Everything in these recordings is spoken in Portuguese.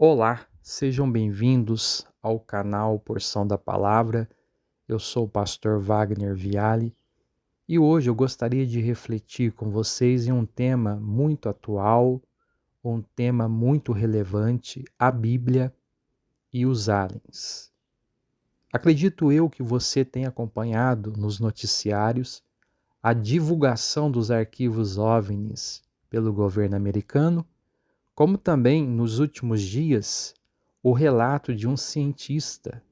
Olá, sejam bem-vindos ao canal Porção da Palavra. Eu sou o pastor Wagner Viale e hoje eu gostaria de refletir com vocês em um tema muito atual, um tema muito relevante, a Bíblia e os aliens. Acredito eu que você tenha acompanhado nos noticiários a divulgação dos arquivos OVNIs pelo governo americano, como também nos últimos dias o relato de um cientista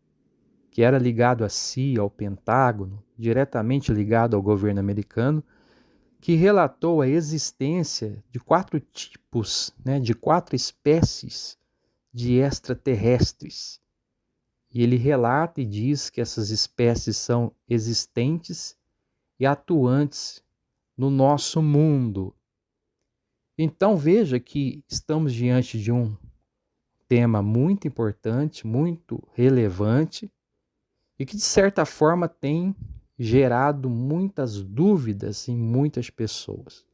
que era ligado à CIA, ao Pentágono, diretamente ligado ao governo americano, que relatou a existência de 4 tipos, de 4 espécies de extraterrestres. E ele relata e diz que essas espécies são existentes e atuantes no nosso mundo. Então veja que estamos diante de um tema muito importante, muito relevante e que de certa forma tem gerado muitas dúvidas em muitas pessoas.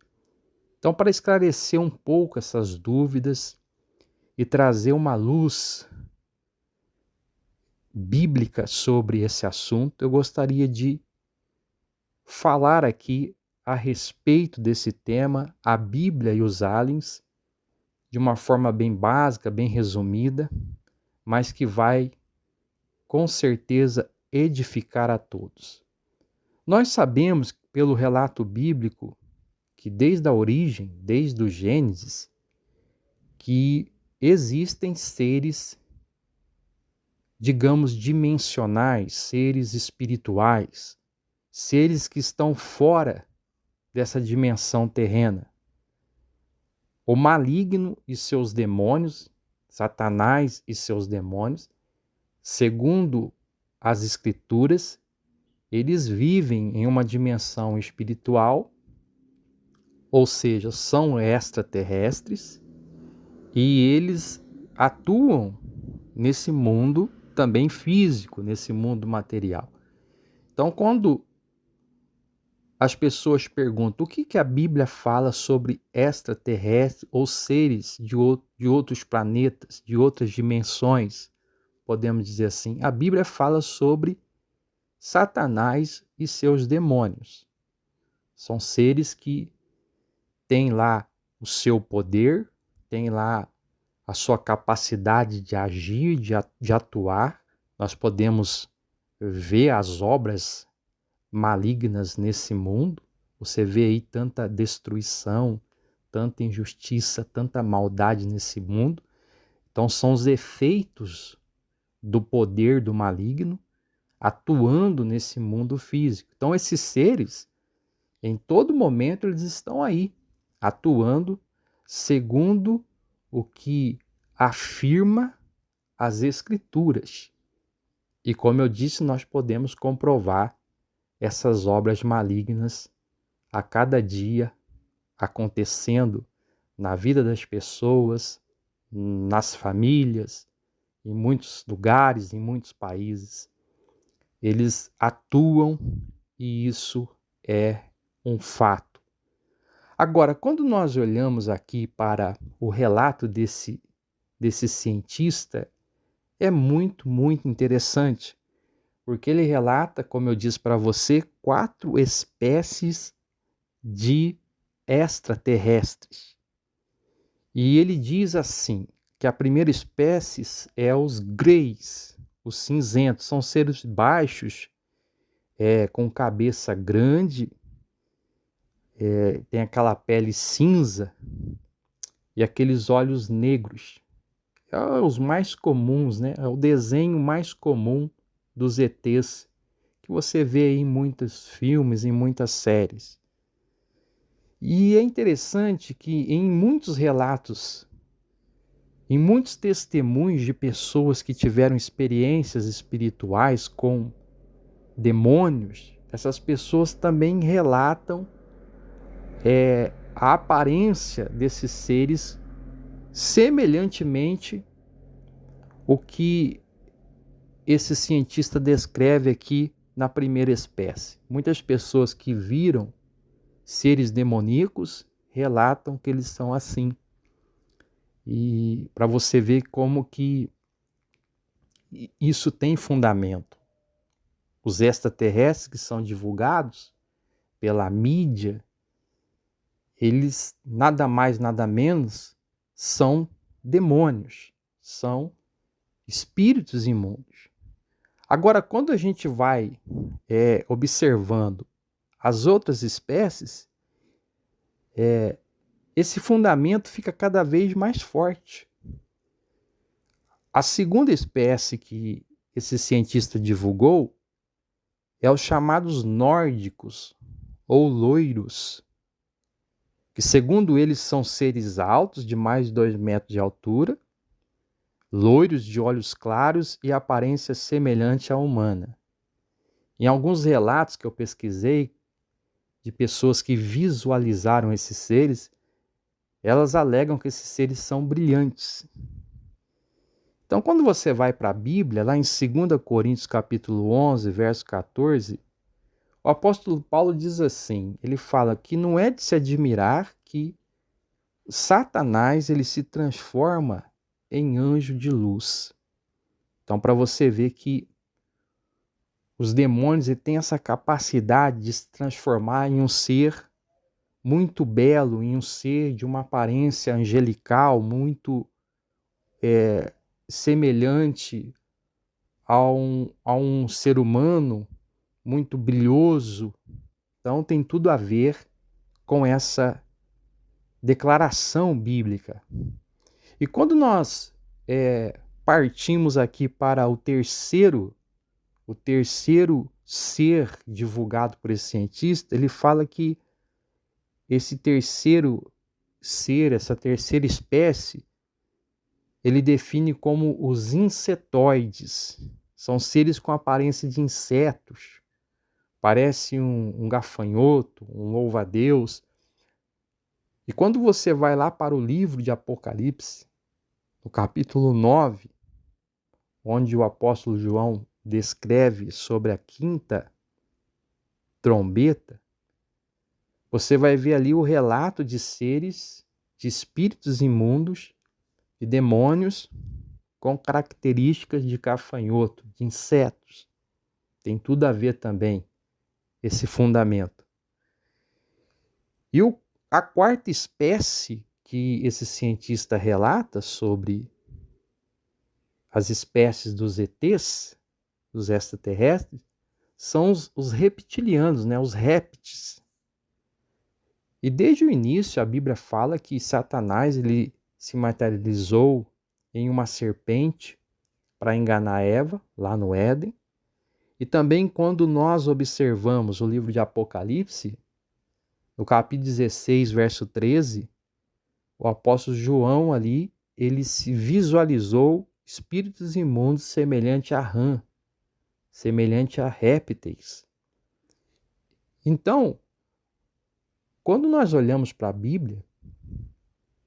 Então, para esclarecer um pouco essas dúvidas e trazer uma luz bíblica sobre esse assunto, eu gostaria de falar aqui a respeito desse tema, a Bíblia e os aliens, de uma forma bem básica, bem resumida, mas que vai com certeza edificar a todos. Nós sabemos pelo relato bíblico que desde a origem, desde o Gênesis, que existem seres, digamos, dimensionais, seres espirituais, seres que estão fora dessa dimensão terrena. O maligno e seus demônios, Satanás e seus demônios, segundo as Escrituras, eles vivem em uma dimensão espiritual, ou seja, são extraterrestres, e eles atuam nesse mundo também físico, nesse mundo material. Então, quando as pessoas perguntam o que a Bíblia fala sobre extraterrestres ou seres de outros planetas, de outras dimensões, podemos dizer assim, a Bíblia fala sobre Satanás e seus demônios. São seres que têm lá o seu poder, têm lá a sua capacidade de agir, de atuar. Nós podemos ver as obras malignas nesse mundo. Você vê aí tanta destruição, tanta injustiça, tanta maldade nesse mundo. Então são os efeitos do poder do maligno atuando nesse mundo físico. Então esses seres, em todo momento, eles estão aí, atuando segundo o que afirma as Escrituras. E como eu disse, nós podemos comprovar essas obras malignas a cada dia acontecendo na vida das pessoas, nas famílias, em muitos lugares, em muitos países. Eles atuam e isso é um fato. Agora, quando nós olhamos aqui para o relato desse cientista, é muito, muito interessante, porque ele relata, como eu disse para você, 4 espécies de extraterrestres. E ele diz assim, que a primeira espécie é os greys, os cinzentos, são seres baixos, com cabeça grande, tem aquela pele cinza e aqueles olhos negros. É os mais comuns, né? É o desenho mais comum dos ETs que você vê aí em muitos filmes, em muitas séries. E é interessante que em muitos relatos, em muitos testemunhos de pessoas que tiveram experiências espirituais com demônios, essas pessoas também relatam a aparência desses seres semelhantemente o que esse cientista descreve aqui na primeira espécie. Muitas pessoas que viram seres demoníacos relatam que eles são assim. E para você ver como que isso tem fundamento. Os extraterrestres que são divulgados pela mídia, eles nada mais, nada menos são demônios, são espíritos imundos. Agora, quando a gente vai observando as outras espécies, esse fundamento fica cada vez mais forte. A segunda espécie que esse cientista divulgou é os chamados nórdicos ou loiros, que segundo eles são seres altos de mais de 2 metros de altura, loiros de olhos claros e aparência semelhante à humana. Em alguns relatos que eu pesquisei de pessoas que visualizaram esses seres, elas alegam que esses seres são brilhantes. Então, quando você vai para a Bíblia, lá em 2 Coríntios capítulo 11, verso 14, o apóstolo Paulo diz assim, ele fala que não é de se admirar que Satanás ele se transforma em anjo de luz. Então, para você ver que os demônios têm essa capacidade de se transformar em um ser muito belo, em um ser de uma aparência angelical, muito semelhante a um ser humano, muito brilhoso. Então tem tudo a ver com essa declaração bíblica. E quando nós partimos aqui para o terceiro ser divulgado por esse cientista, ele fala que esse terceiro ser, essa terceira espécie, ele define como os insetoides. São seres com aparência de insetos. Parece um gafanhoto, um louva-a-Deus. E quando você vai lá para o livro de Apocalipse, no capítulo 9, onde o apóstolo João descreve sobre a quinta trombeta, você vai ver ali o relato de seres, de espíritos imundos, de demônios com características de gafanhoto, de insetos. Tem tudo a ver também esse fundamento. E a quarta espécie que esse cientista relata sobre as espécies dos ETs, dos extraterrestres, são os reptilianos, né? Os répteis. E desde o início a Bíblia fala que Satanás ele se materializou em uma serpente para enganar Eva, lá no Éden. E também quando nós observamos o livro de Apocalipse, no capítulo 16, verso 13, o apóstolo João ali, ele se visualizou espíritos imundos semelhante a rã, semelhante a répteis. Então, quando nós olhamos para a Bíblia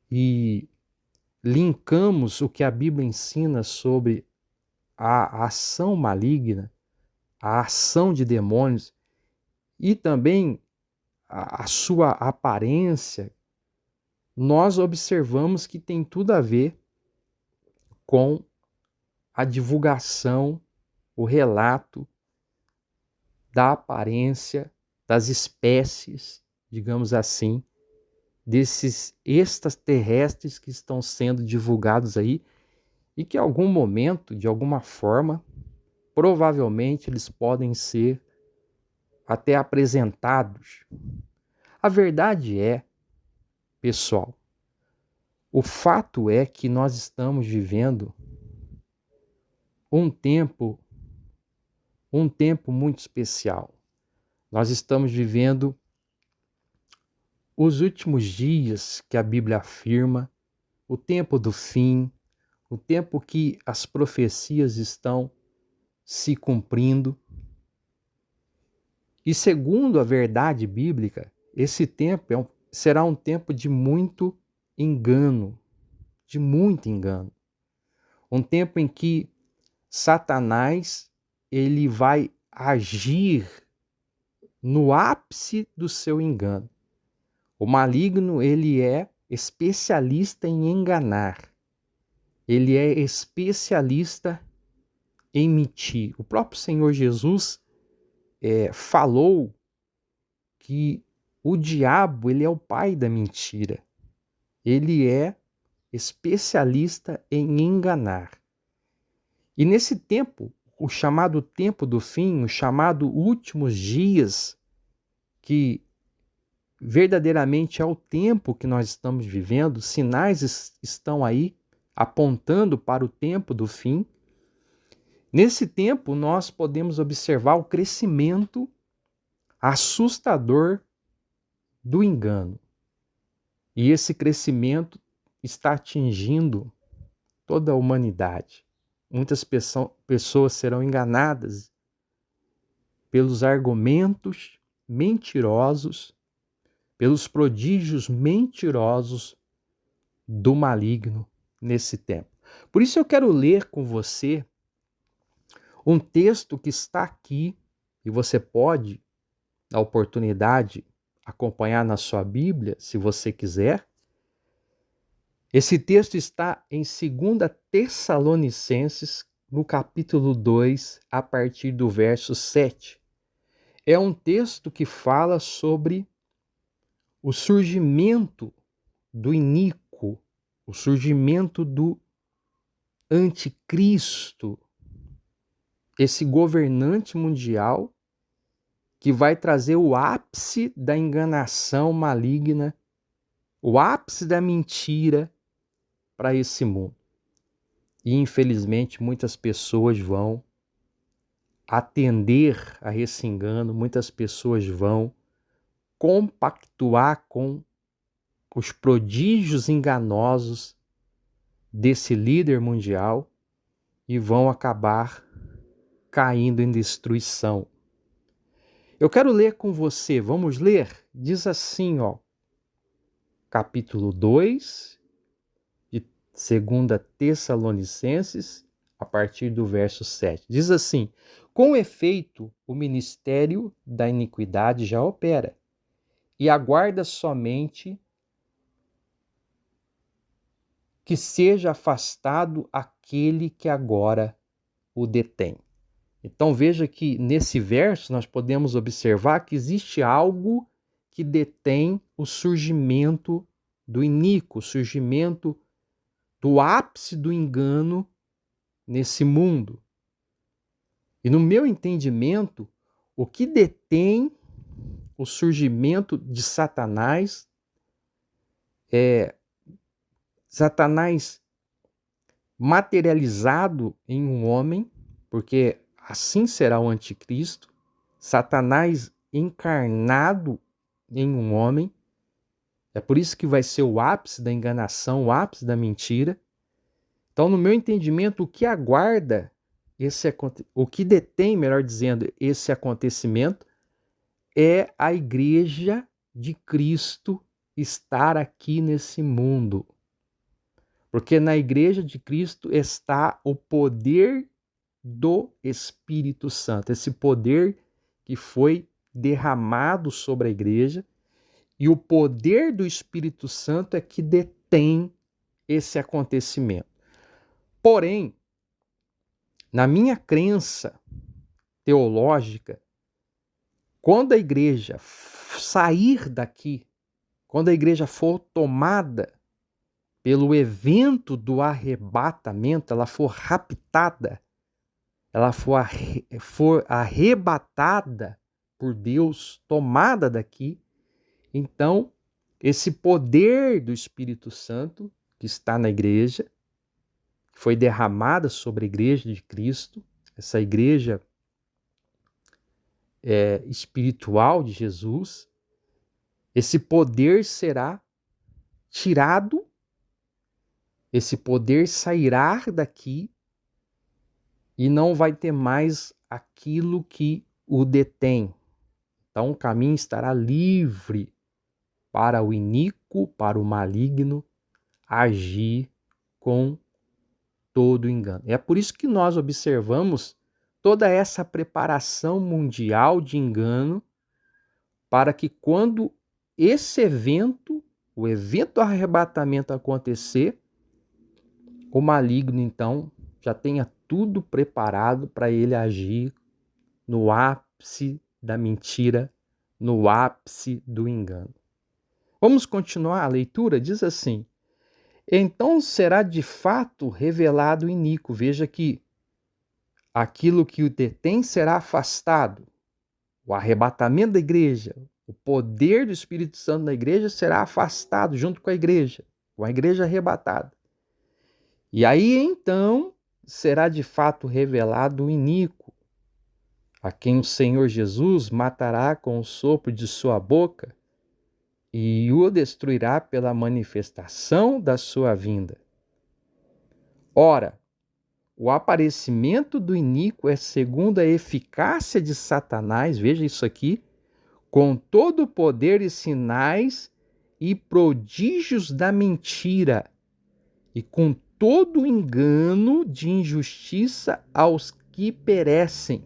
e linkamos o que a Bíblia ensina sobre a ação maligna, a ação de demônios e também a sua aparência, nós observamos que tem tudo a ver com a divulgação, o relato da aparência das espécies, digamos assim, desses extraterrestres que estão sendo divulgados aí e que em algum momento, de alguma forma, provavelmente eles podem ser até apresentados. A verdade é, pessoal, o fato é que nós estamos vivendo um tempo muito especial. Nós estamos vivendo os últimos dias que a Bíblia afirma, o tempo do fim, o tempo que as profecias estão se cumprindo. E segundo a verdade bíblica, esse tempo será um tempo de muito engano, de muito engano. Um tempo em que Satanás ele vai agir no ápice do seu engano. O maligno ele é especialista em enganar. Ele é especialista em mentir. O próprio Senhor Jesus falou que o diabo, ele é o pai da mentira. Ele é especialista em enganar. E nesse tempo, o chamado tempo do fim, o chamado últimos dias, que verdadeiramente é o tempo que nós estamos vivendo, sinais estão aí apontando para o tempo do fim. Nesse tempo, nós podemos observar o crescimento assustador do engano. E esse crescimento está atingindo toda a humanidade. Muitas pessoas serão enganadas pelos argumentos mentirosos, pelos prodígios mentirosos do maligno nesse tempo. Por isso eu quero ler com você um texto que está aqui, e você pode, na oportunidade, acompanhar na sua Bíblia, se você quiser. Esse texto está em 2 Tessalonicenses, no capítulo 2, a partir do verso 7. É um texto que fala sobre o surgimento do iníquo, o surgimento do anticristo, esse governante mundial que vai trazer o ápice da enganação maligna, o ápice da mentira para esse mundo. E infelizmente muitas pessoas vão atender a esse engano, muitas pessoas vão compactuar com os prodígios enganosos desse líder mundial e vão acabar caindo em destruição. Eu quero ler com você, vamos ler? Diz assim, capítulo 2 de 2 Tessalonicenses, a partir do verso 7. Diz assim: com efeito, o ministério da iniquidade já opera, e aguarda somente que seja afastado aquele que agora o detém. Então veja que nesse verso nós podemos observar que existe algo que detém o surgimento do iníquo, o surgimento do ápice do engano nesse mundo. E no meu entendimento, o que detém o surgimento de Satanás é Satanás materializado em um homem, porque assim será o anticristo, Satanás encarnado em um homem. É por isso que vai ser o ápice da enganação, o ápice da mentira. Então, no meu entendimento, o que aguarda o que detém, melhor dizendo, esse acontecimento é a igreja de Cristo estar aqui nesse mundo. Porque na igreja de Cristo está o poder do Espírito Santo, esse poder que foi derramado sobre a igreja, e o poder do Espírito Santo é que detém esse acontecimento. Porém, na minha crença teológica, quando a igreja sair daqui, quando a igreja for tomada pelo evento do arrebatamento, ela for raptada, ela for arrebatada por Deus, tomada daqui, então esse poder do Espírito Santo que está na igreja, que foi derramada sobre a igreja de Cristo, essa igreja espiritual de Jesus, esse poder será tirado, esse poder sairá daqui e não vai ter mais aquilo que o detém. Então o caminho estará livre para o iníquo, para o maligno agir com todo o engano. É por isso que nós observamos toda essa preparação mundial de engano para que quando esse evento o evento do arrebatamento acontecer, o maligno, então, já tenha tudo preparado para ele agir no ápice da mentira, no ápice do engano. Vamos continuar a leitura? Diz assim: então será de fato revelado o iníquo. Veja que aquilo que o detém será afastado. O arrebatamento da igreja, o poder do Espírito Santo na igreja será afastado junto com a igreja arrebatada. E aí então será de fato revelado o iníquo, a quem o Senhor Jesus matará com o sopro de sua boca e o destruirá pela manifestação da sua vinda. Ora, o aparecimento do iníquo é segundo a eficácia de Satanás, veja isso aqui, com todo o poder e sinais e prodígios da mentira, e com todo o engano de injustiça aos que perecem.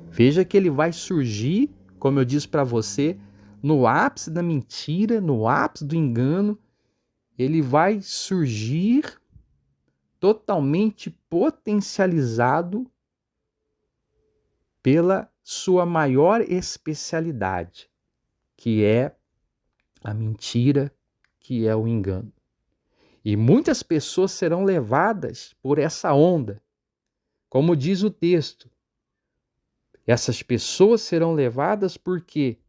Veja que ele vai surgir, como eu disse para você, no ápice da mentira, no ápice do engano, ele vai surgir totalmente potencializado pela sua maior especialidade, que é a mentira, que é o engano. E muitas pessoas serão levadas por essa onda. Como diz o texto, essas pessoas serão levadas por quê?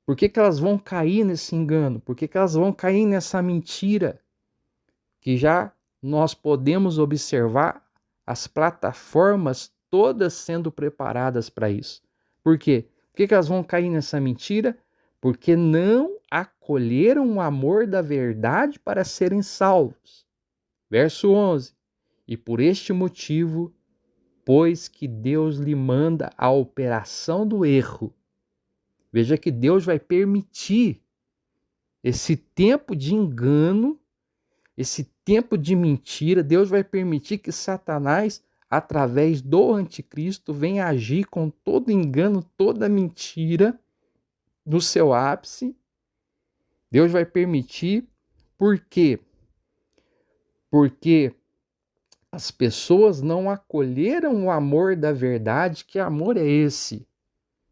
Por que elas vão cair nesse engano? Por que elas vão cair nessa mentira? Que já nós podemos observar as plataformas todas sendo preparadas para isso. Por quê? Por que elas vão cair nessa mentira? Porque não acolheram o amor da verdade para serem salvos. Verso 11. E por este motivo, pois que Deus lhe manda a operação do erro. Veja que Deus vai permitir esse tempo de engano, esse tempo de mentira. Deus vai permitir que Satanás, através do anticristo, venha agir com todo engano, toda mentira no seu ápice. Deus vai permitir, por quê? Porque as pessoas não acolheram o amor da verdade. Que amor é esse?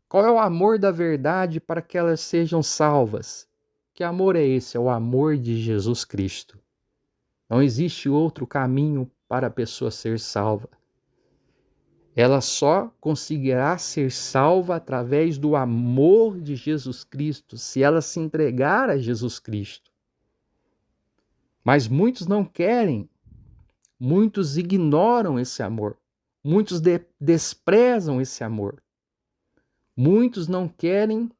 Qual é o amor da verdade para que elas sejam salvas? Que amor é esse? É o amor de Jesus Cristo. Não existe outro caminho para a pessoa ser salva. Ela só conseguirá ser salva através do amor de Jesus Cristo, se ela se entregar a Jesus Cristo. Mas muitos não querem, muitos ignoram esse amor, muitos desprezam esse amor. Muitos não querem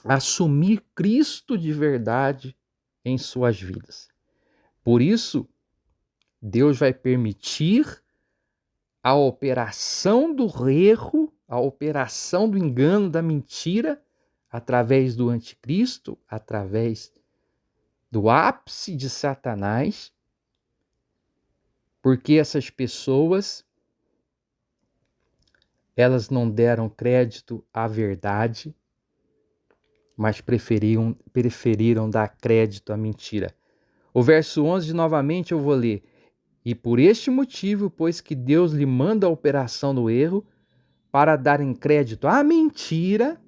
assumir Cristo de verdade em suas vidas. Por isso, Deus vai permitir a operação do erro, a operação do engano, da mentira, através do anticristo, através do ápice de Satanás, porque essas pessoas, elas não deram crédito à verdade, mas preferiram dar crédito à mentira. O verso 11, novamente, eu vou ler. E por este motivo, pois que Deus lhe manda a operação do erro, para darem crédito à mentira,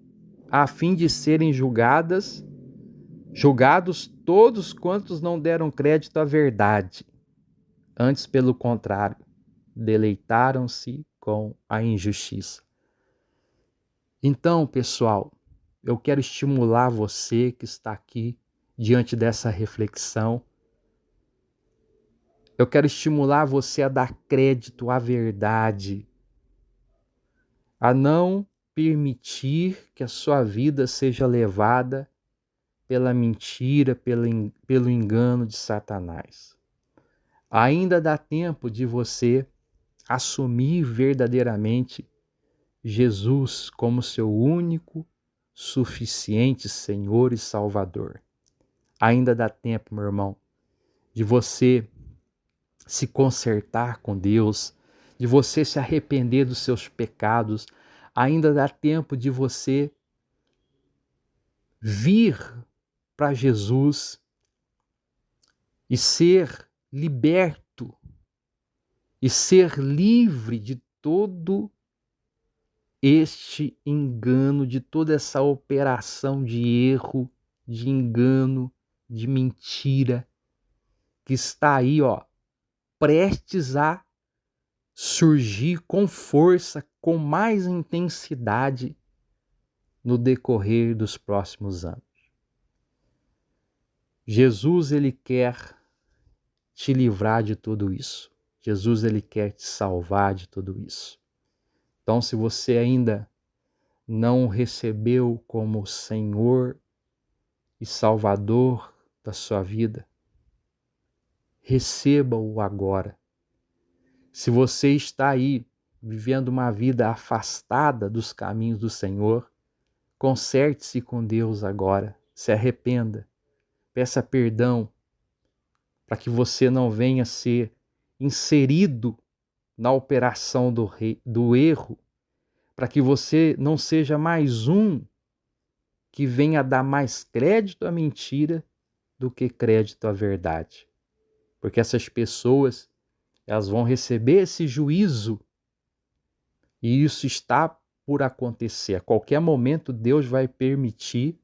a fim de serem julgados todos quantos não deram crédito à verdade. Antes, pelo contrário, deleitaram-se com a injustiça. Então, pessoal, eu quero estimular você que está aqui diante dessa reflexão. Eu quero estimular você a dar crédito à verdade, a não permitir que a sua vida seja levada pela mentira, pelo engano de Satanás. Ainda dá tempo de você assumir verdadeiramente Jesus como seu único, suficiente Senhor e Salvador. Ainda dá tempo, meu irmão, de você se consertar com Deus, de você se arrepender dos seus pecados. Ainda dá tempo de você vir para Jesus e ser liberto e ser livre de todo este engano, de toda essa operação de erro, de engano, de mentira que está aí, prestes a surgir com força, com mais intensidade no decorrer dos próximos anos. Jesus, ele quer te livrar de tudo isso. Jesus, ele quer te salvar de tudo isso. Então, se você ainda não recebeu como Senhor e Salvador da sua vida, receba-o agora. Se você está aí vivendo uma vida afastada dos caminhos do Senhor, conserte-se com Deus agora, se arrependa, peça perdão, para que você não venha ser inserido na operação do erro, para que você não seja mais um que venha dar mais crédito à mentira do que crédito à verdade. Porque essas pessoas, elas vão receber esse juízo e isso está por acontecer. A qualquer momento Deus vai permitir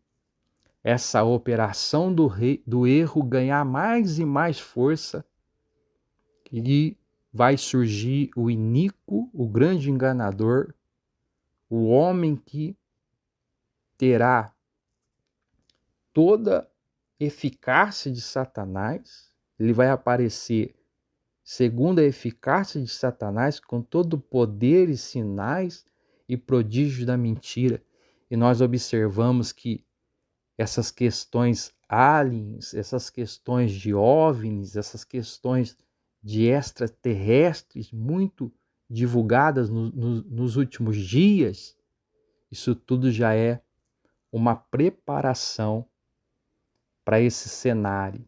essa operação do erro ganhar mais e mais força e vai surgir o iníquo, o grande enganador, o homem que terá toda eficácia de Satanás, ele vai aparecer segundo a eficácia de Satanás, com todo o poder e sinais e prodígios da mentira. E nós observamos que essas questões aliens, essas questões de OVNIs, essas questões de extraterrestres muito divulgadas nos últimos dias, isso tudo já é uma preparação para esse cenário,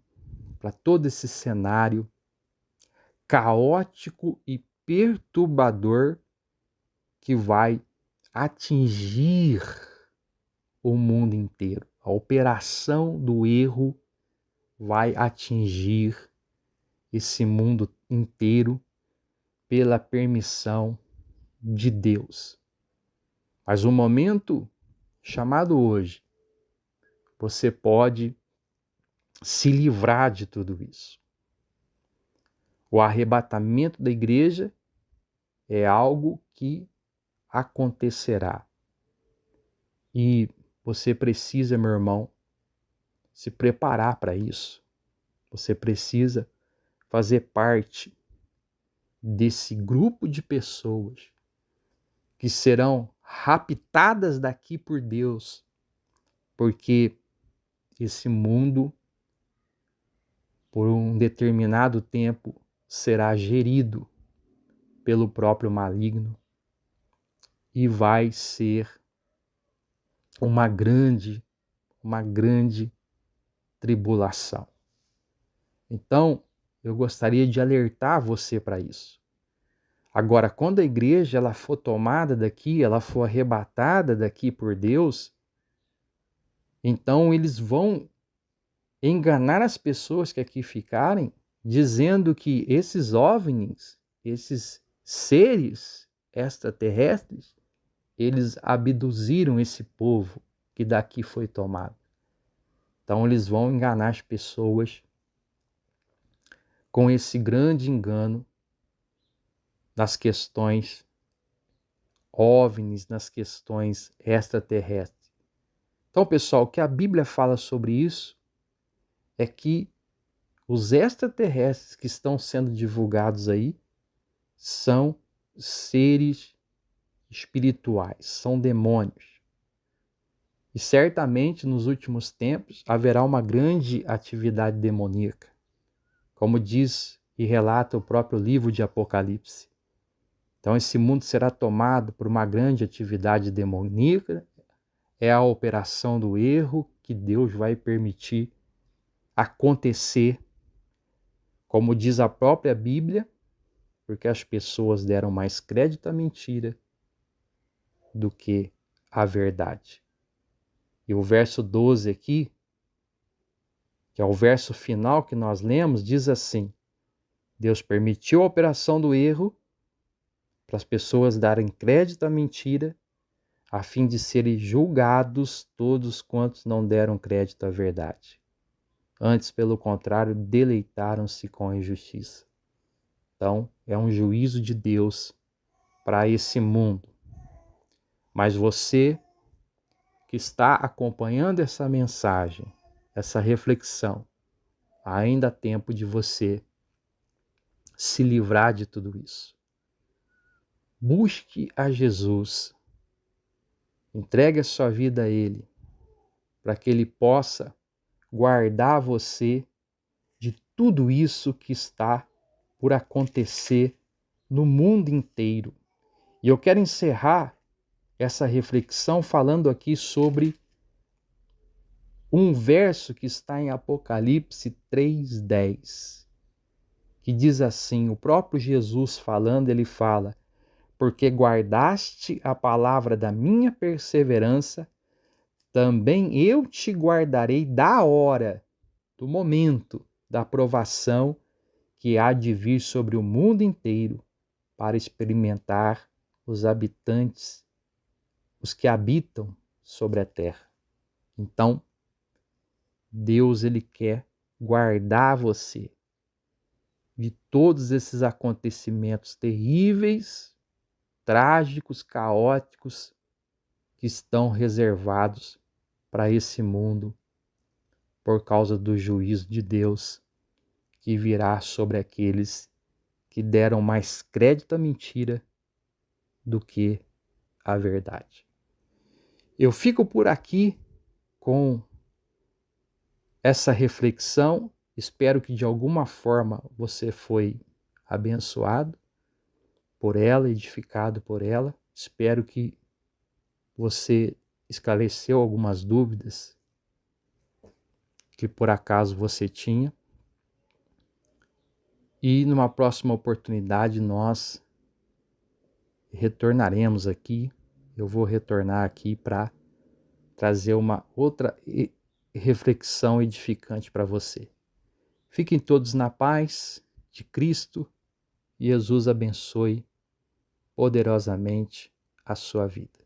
para todo esse cenário caótico e perturbador que vai atingir o mundo inteiro. A operação do erro vai atingir esse mundo inteiro pela permissão de Deus. Mas um momento chamado hoje, você pode se livrar de tudo isso. O arrebatamento da igreja é algo que acontecerá. E você precisa, meu irmão, se preparar para isso. Você precisa fazer parte desse grupo de pessoas que serão raptadas daqui por Deus, porque esse mundo, por um determinado tempo, será gerido pelo próprio maligno e vai ser uma grande tribulação. Então, eu gostaria de alertar você para isso. Agora, quando a igreja ela for tomada daqui, ela for arrebatada daqui por Deus, então eles vão enganar as pessoas que aqui ficarem, dizendo que esses OVNIs, esses seres extraterrestres, eles abduziram esse povo que daqui foi tomado. Então eles vão enganar as pessoas com esse grande engano nas questões OVNIs, nas questões extraterrestres. Então, pessoal, o que a Bíblia fala sobre isso é que os extraterrestres que estão sendo divulgados aí são seres espirituais, são demônios. E certamente nos últimos tempos haverá uma grande atividade demoníaca, como diz e relata o próprio livro de Apocalipse. Então esse mundo será tomado por uma grande atividade demoníaca, é a operação do erro que Deus vai permitir acontecer, como diz a própria Bíblia, porque as pessoas deram mais crédito à mentira do que à verdade. E o verso 12 aqui que é o verso final que nós lemos, diz assim: Deus permitiu a operação do erro para as pessoas darem crédito à mentira, a fim de serem julgados todos quantos não deram crédito à verdade. Antes, pelo contrário, deleitaram-se com a injustiça. Então, é um juízo de Deus para esse mundo. Mas você que está acompanhando essa mensagem, essa reflexão, ainda há tempo de você se livrar de tudo isso. Busque a Jesus, entregue a sua vida a Ele, para que Ele possa guardar você de tudo isso que está por acontecer no mundo inteiro. E eu quero encerrar essa reflexão falando aqui sobre um verso que está em Apocalipse 3:10, que diz assim, o próprio Jesus falando, ele fala: porque guardaste a palavra da minha perseverança, também eu te guardarei da hora, do momento da provação que há de vir sobre o mundo inteiro, para experimentar os habitantes, os que habitam sobre a terra. Então, Deus, ele quer guardar você de todos esses acontecimentos terríveis, trágicos, caóticos que estão reservados para esse mundo por causa do juízo de Deus que virá sobre aqueles que deram mais crédito à mentira do que à verdade. Eu fico por aqui com essa reflexão. Espero que de alguma forma você foi abençoado por ela, edificado por ela. Espero que você esclareceu algumas dúvidas que por acaso você tinha. E numa próxima oportunidade nós retornaremos aqui. Eu vou retornar aqui para trazer uma outra reflexão edificante para você. Fiquem todos na paz de Cristo e Jesus abençoe poderosamente a sua vida.